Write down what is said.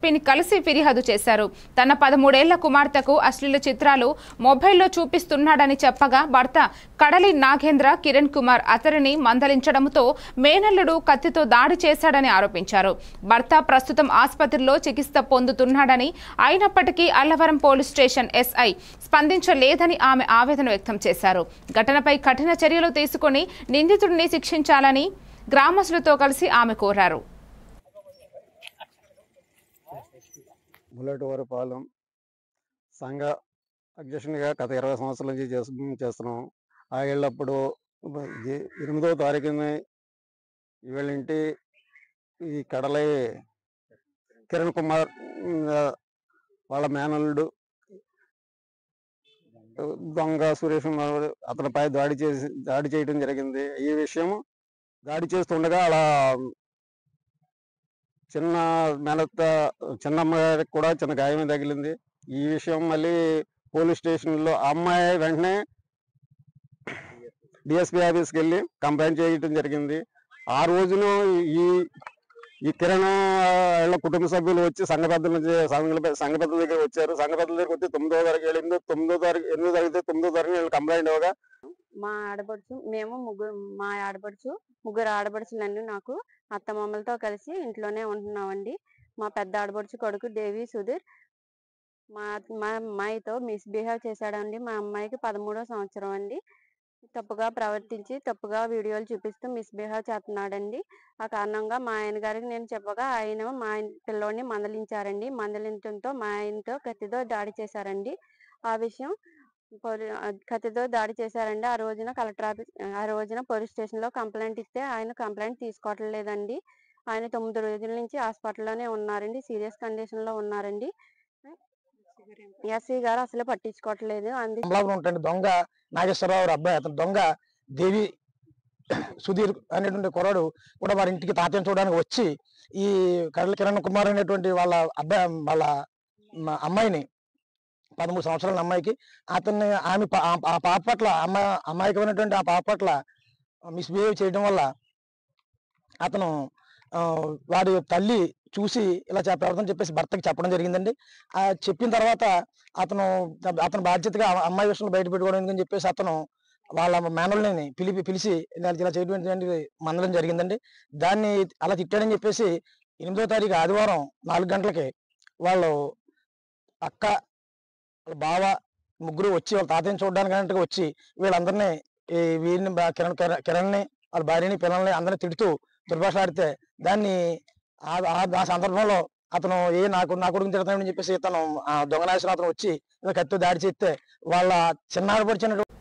ఎస్పీని కలిసి ఫిర్యాదు చేశారు. తన 13 ఏళ్ల కుమార్తెకు అశ్లీల చిత్రాలు మొబైల్లో చూపిస్తున్నాడని చెప్పగా భర్త కడలి నాగేంద్ర కిరణ్ కుమార్ అతడిని మందలించడంతో మేనల్లుడు కత్తితో దాడి చేశాడని ఆరోపించారు. భర్త ప్రస్తుతం ఆసుపత్రిలో చికిత్స పొందుతున్నాడని, అయినప్పటికీ అల్లవరం పోలీస్ స్టేషన్ ఎస్ఐ స్పందించలేదని ఆమె ఆవేదన వ్యక్తం చేశారు. ఘటనపై కఠిన చర్యలు తీసుకుని నిందితుడిని శిక్షించాలని గ్రామస్తులతో కలిసి ఆమె కోరారు. ముల్లటివారిపాలెం సంఘ అధ్యక్షునిగా గత 20 సంవత్సరాల నుంచి చేస్తున్నాం. ఆ ఏళ్ళప్పుడు 8వ తారీఖున వీళ్ళ ఇంటి ఈ కడలై కిరణ్ కుమార్ వాళ్ళ మేనల్లుడు దొంగ సురేష్ అతనిపై దాడి చేయడం జరిగింది. ఈ విషయం దాడి చేస్తుండగా అలా చిన్న మేనత్త చిన్నమ్మ గారికి కూడా చిన్న గాయమే తగిలింది. ఈ విషయం మళ్ళీ పోలీస్ స్టేషన్లో అమ్మాయి వెంటనే డిఎస్పీ ఆఫీస్కి వెళ్ళి కంప్లైంట్ చేయడం జరిగింది. ఆ రోజున ఈ కిరణ్ వాళ్ళ కుటుంబ సభ్యులు వచ్చి సంఘ పెద్దల దగ్గర వచ్చారు. సంఘ పెద్దల దగ్గర వచ్చి 9వ తారీఖు 9వ తారీఖు కంప్లైంట్ ఇవ్వగా మా ఆడపడుచు మేము ముగ్గురు ఆడపడుచులండి. నాకు అత్తమామలతో కలిసి ఇంట్లోనే ఉంటున్నామండి. మా పెద్ద ఆడపడుచు కొడుకు దేవి సుధీర్ మా అమ్మాయితో మిస్బిహేవ్ చేశాడండి. మా అమ్మాయికి 13వ సంవత్సరం అండి. తప్పుగా ప్రవర్తించి తప్పుగా వీడియోలు చూపిస్తూ మిస్బిహేవ్ చేస్తున్నాడండి. ఆ కారణంగా మా ఆయన గారికి నేను చెప్పగా ఆయన మా పిల్లోడిని మందలించారండి. మందలించడంతో మా ఆయనతో కత్తితో దాడి చేశారండి. ఆ విషయం కత్తితో దాడి చేశారండి. ఆ రోజున పోలీస్ స్టేషన్ లో కంప్లైంట్ ఇస్తే ఆయన కంప్లైంట్ తీసుకోవట్లేదండి. ఆయన 9 రోజుల నుంచి హాస్పిటల్లోనే ఉన్నారండి. సీరియస్ కండిషన్ లో ఉన్నారండి. ఎస్సీ గారు అసలు పట్టించుకోవట్లేదు. దొంగ నాగేశ్వరరావు అబ్బాయి, అతను దొంగ దేవి సుధీర్ అనేటువంటి కుర్రాడు కూడా వారి ఇంటికి తాతయ్య చూడడానికి వచ్చి ఈ కడల కిరణ్ కుమార్ అనేటువంటి వాళ్ళ అమ్మాయిని 13 సంవత్సరాల అమ్మాయికి ఆమె ఆ పాప పట్ల అమ్మాయికమైనటువంటి ఆ పాప పట్ల మిస్బిహేవ్ చేయడం వల్ల అతను వాడి తల్లి చూసి ఇలా ప్రవర్తన చెప్పేసి భర్తకి చెప్పడం జరిగిందండి. చెప్పిన తర్వాత అతను బాధ్యతగా అమ్మాయి విషయంలో బయట పెట్టుకోవడానికి అని చెప్పేసి అతను వాళ్ళ మేనల్ని పిలిచి ఇలా చేయడం మందడం జరిగిందండి. దాన్ని అలా తిట్టాడని చెప్పేసి 8వ తారీఖు ఆదివారం 4 గంటలకి వాళ్ళు అక్క బావ ముగ్గురు వచ్చి వాళ్ళ తాతయ్యని చూడడానికి వచ్చి వీళ్ళందరినీ వీరిని కిరణ్ని వాళ్ళ భార్యని పిల్లల్ని అందరినీ తిడుతూ దుర్భాషలాడితే దాన్ని ఆ సందర్భంలో అతను నా కొడుకుని తిడతామని చెప్పేసి అతను దొంగ నాగేశ్వరరావు అతను వచ్చి కత్తితో దాడి చేస్తే వాళ్ళ చిన్నాడు పడిచినటువంటి